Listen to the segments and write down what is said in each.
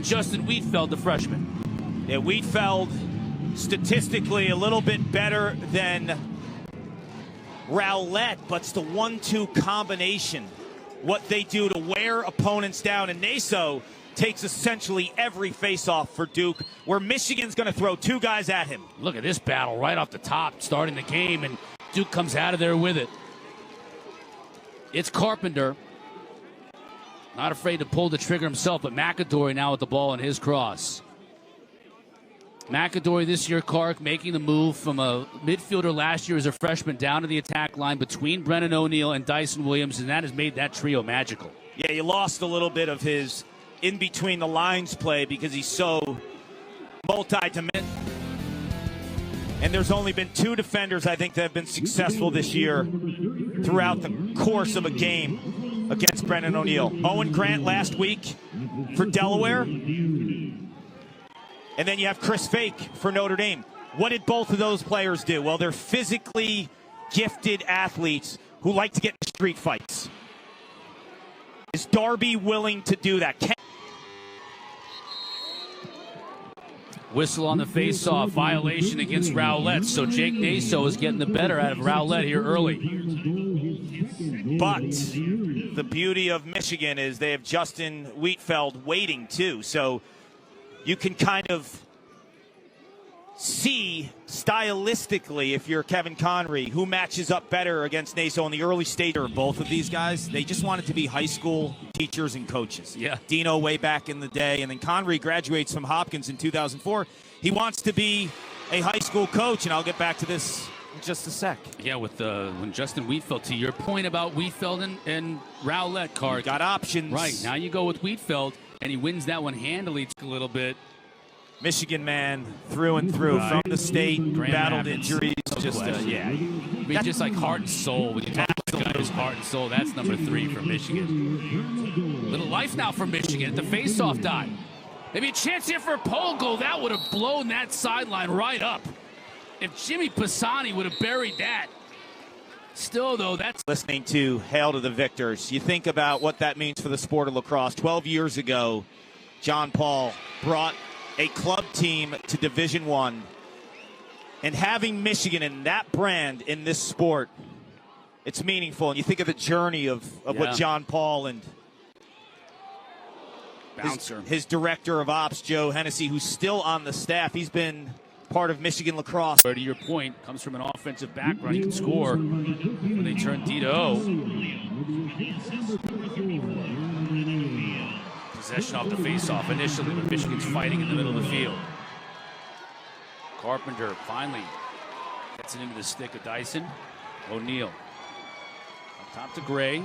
Justin Wietfeldt, the freshman. Yeah, Wietfeldt statistically a little bit better than Rowlett, but it's the 1-2 combination, what they do to wear opponents down. And Naso takes essentially every face-off for Duke, where Michigan's going to throw two guys at him. Look at this battle right off the top, starting the game, and Duke comes out of there with it. It's Carpenter. Not afraid to pull the trigger himself, but McAdory now with the ball in his cross. McAdory this year, Clark, making the move from a midfielder last year as a freshman down to the attack line between Brennan O'Neill and Dyson Williams, and that has made that trio magical. Yeah, you lost a little bit of his in-between-the-lines play because he's so multi-dimensional. And there's only been two defenders, I think, that have been successful this year throughout the course of a game against Brennan O'Neill. Owen Grant last week for Delaware. And then you have Chris Fake for Notre Dame. What did both of those players do? Well, they're physically gifted athletes who like to get in street fights. Is Darby willing to do that? Whistle on the face-off, violation against Rowlett. So Jake Naso is getting the better out of Rowlett here early. But the beauty of Michigan is they have Justin Wietfeldt waiting too. So you can kind of see stylistically, if you're Kevin Connery, who matches up better against Naso in the early stage. Both of these guys, they just wanted to be high school teachers and coaches. Yeah. Dino way back in the day, and then Connery graduates from Hopkins in 2004. He wants to be a high school coach, and I'll get back to this in just a sec. Yeah, with when Justin Wietfeldt, to your point about Wietfeldt and Rowlett, Card. Got options. Right, now you go with Wietfeldt, and he wins that one handily a little bit. Michigan man through and through, from the state, Grand battled Rapids. injuries. Yeah. I mean, just like heart and soul. When you talk about his heart and soul, that's number 3 for Michigan. Little life now for Michigan at the face-off dot. Maybe a chance here for a pole goal. That would have blown that sideline right up. If Jimmy Pisani would have buried that. Still, though, that's... Listening to Hail to the Victors, you think about what that means for the sport of lacrosse. 12 years ago, John Paul brought a club team to Division I, and having Michigan and that brand in this sport, it's meaningful. And you think of the journey of what John Paul and his director of ops, Joe Hennessy, who's still on the staff, he's been part of Michigan lacrosse. To your point, comes from an offensive background. He can score when they turn D to O. Possession off the face-off initially, but Michigan's fighting in the middle of the field. Carpenter finally gets it into the stick of Dyson. O'Neill up top to Gray.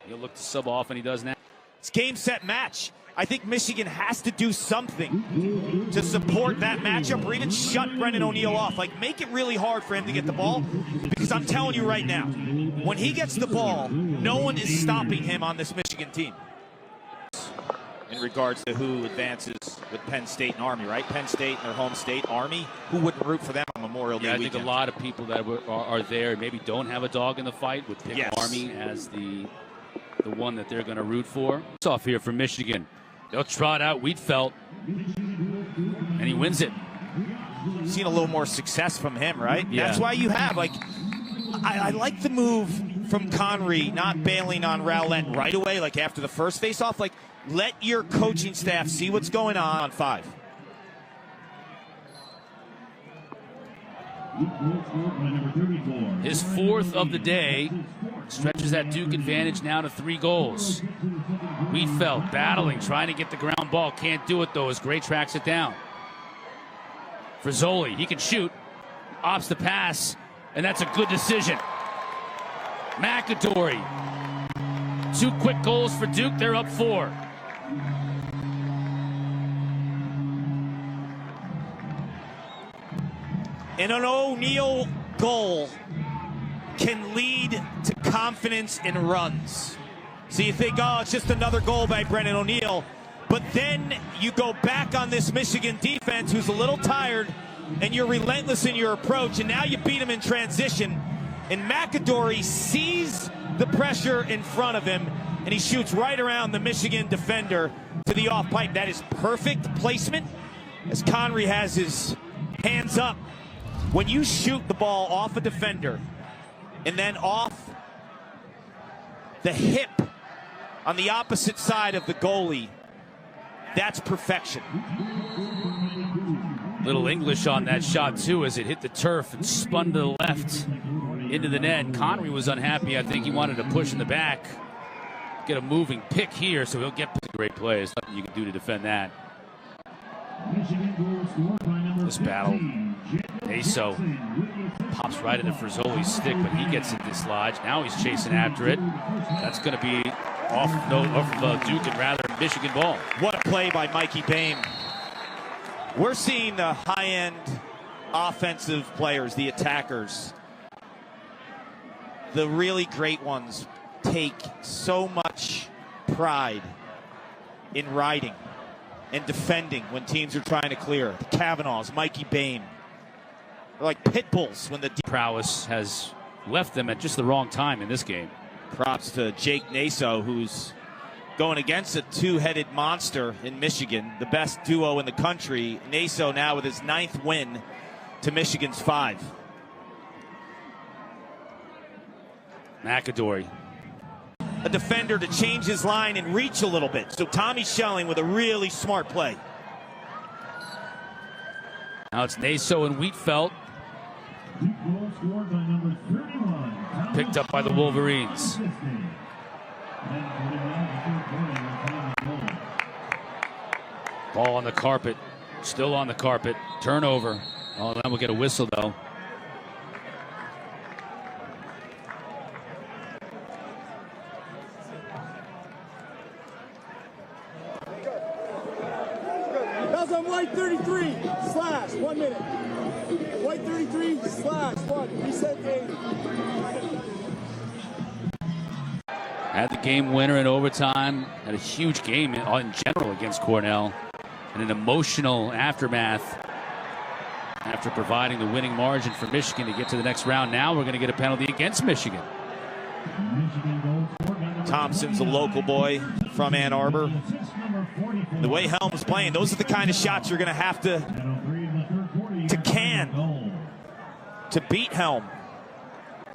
He'll look to sub off, and he does now. It's game, set, match. I think Michigan has to do something to support that matchup or even shut Brennan O'Neill off. Like, make it really hard for him to get the ball, because I'm telling you right now, when he gets the ball, no one is stopping him on this Michigan team. In regards to who advances with Penn State and Army, right? Penn State and their home state, Army. Who wouldn't root for them on Memorial Day weekend? I think a lot of people that are there maybe don't have a dog in the fight would pick Army as the one that they're going to root for. It's off here for Michigan. They'll trot out Wietfeldt, and he wins it. Seen a little more success from him, right? Yeah. That's why you have, like, I like the move from Connery, not bailing on Rowlett right away, like after the first face-off. Like, let your coaching staff see what's going on 5. His 4th of the day stretches that Duke advantage now to 3 goals. Wietfeldt battling, trying to get the ground ball. Can't do it, though, as Gray tracks it down. Frizzoli, he can shoot. Opts the pass, and that's a good decision. McAdory. 2 quick goals for Duke. They're up 4. And an O'Neill goal can lead to confidence in runs. So you think, oh, it's just another goal by Brennan O'Neill. But then you go back on this Michigan defense who's a little tired, and you're relentless in your approach, and now you beat him in transition. And McAdory sees the pressure in front of him, and he shoots right around the Michigan defender. to the off pipe. That is perfect placement as Conry has his hands up. When you shoot the ball off a defender and then off the hip on the opposite side of the goalie, that's perfection. Little English on that shot, too, as it hit the turf and spun to the left into the net. Conry was unhappy. I think he wanted to push in the back, get a moving pick here, so he'll get great play. There's nothing you can do to defend that. This battle, Naso pops right into Frizzoli's stick, but he gets it dislodged. Now he's chasing after it. That's going to be off Duke and rather Michigan ball. What a play by Mikey Boehm. We're seeing the high-end offensive players, the attackers, the really great ones, take so much pride in riding and defending when teams are trying to clear. The Kavanaughs, Mikey Boehm, they're like pit bulls when the prowess has left them at just the wrong time in this game. Props to Jake Naso, who's going against a two-headed monster in Michigan, the best duo in the country. Naso now with his 9th win to Michigan's 5. McAdory. A defender to change his line and reach a little bit. So Tommy Schelling with a really smart play. Now it's Naso and Wietfeldt. Picked up by the Wolverines. Ball on the carpet. Still on the carpet. Turnover. Oh, then we'll get a whistle, though. That's on white 33 slash 1 minute. White 33 slash 1. Reset game. Had the game winner in overtime. Had a huge game in general against Cornell. And an emotional aftermath after providing the winning margin for Michigan to get to the next round. Now we're going to get a penalty against Michigan. Thompson's a local boy from Ann Arbor. The way Helm's playing, those are the kind of shots you're going to have to can to beat Helm.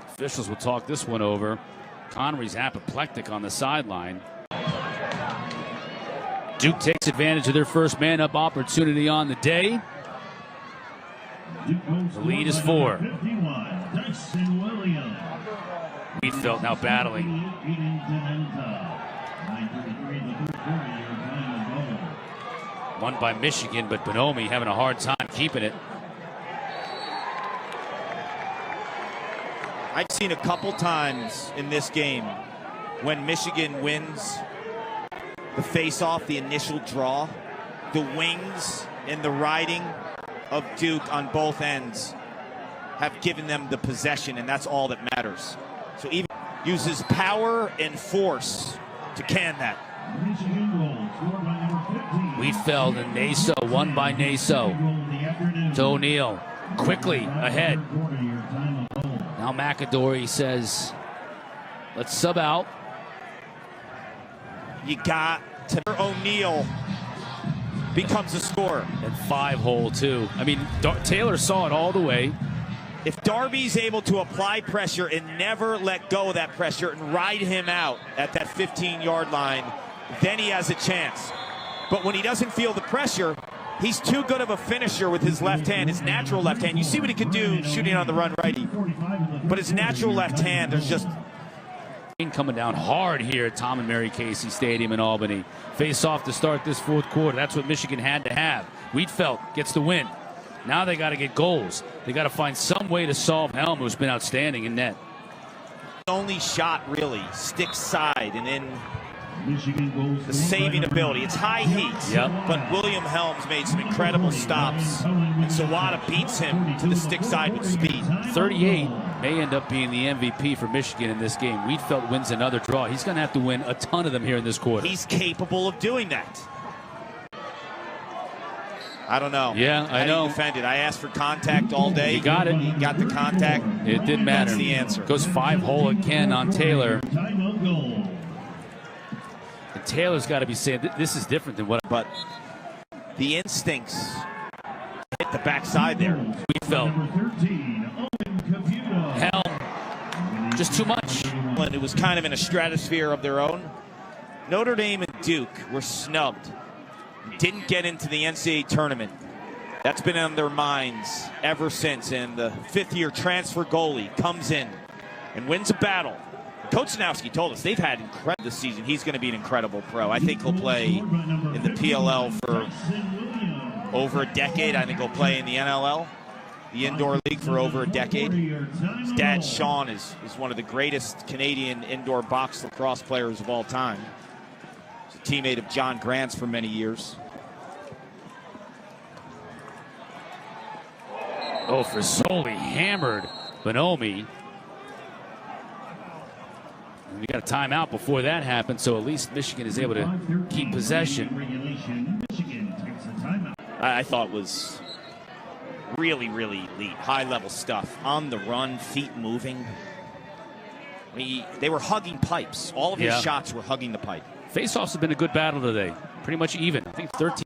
Officials will talk this one over. Conry's apoplectic on the sideline. Duke takes advantage of their first man-up opportunity on the day. The lead is 4. Wietfeldt now battling. Won by Michigan, but Bonomi having a hard time keeping it. I've seen a couple times in this game when Michigan wins the face-off, the initial draw, the wings and the riding of Duke on both ends have given them the possession, and that's all that matters. So even uses power and force to can that. Wietfeldt and Naso, won by Naso. To O'Neal, quickly ahead. Now McAdory says, let's sub out. You got to. O'Neal becomes a scorer. And 5-hole, too. I mean, Taylor saw it all the way. If Darby's able to apply pressure and never let go of that pressure and ride him out at that 15-yard line, then he has a chance. But when he doesn't feel the pressure, he's too good of a finisher with his left hand, his natural left hand. You see what he can do shooting on the run righty. But his natural left hand, there's just... Coming down hard here at Tom and Mary Casey Stadium in Albany. Face off to start this fourth quarter. That's what Michigan had to have. Wietfeldt gets the win. Now they got to get goals. They got to find some way to solve Helm, who's been outstanding in net. Only shot, really, stick side and in the saving ability. It's high heat, but William Helms made some incredible stops, and Sawada beats him to the stick side with speed. 38 may end up being the MVP for Michigan in this game. Wietfeldt wins another draw. He's going to have to win a ton of them here in this quarter. He's capable of doing that. I don't know. Yeah, I know. He defended. I asked for contact all day. He got it. He got the contact. It didn't matter. That's the answer. Goes 5-hole again on Taylor. think Taylor's got to be saying this is different than what. But the instincts hit the backside there. Wietfeldt. Hell, just too much. It was kind of in a stratosphere of their own. Notre Dame and Duke were snubbed. Didn't get into the NCAA tournament. That's been on their minds ever since. And the fifth-year transfer goalie comes in and wins a battle. Coach Sanowski told us they've had incredible this season. He's going to be an incredible pro. I think he'll play in the PLL for over a decade. I think he'll play in the NLL, the indoor league, for over a decade. His dad, Sean, is one of the greatest Canadian indoor box lacrosse players of all time. He's a teammate of John Grant's for many years. Oh, Frisoli hammered Bonomi. We got a timeout before that happened, so at least Michigan is able to keep possession. I thought was really, really elite, high-level stuff. On the run, feet moving. They were hugging pipes. All of his shots were hugging the pipe. Faceoffs have been a good battle today. Pretty much even. I think 13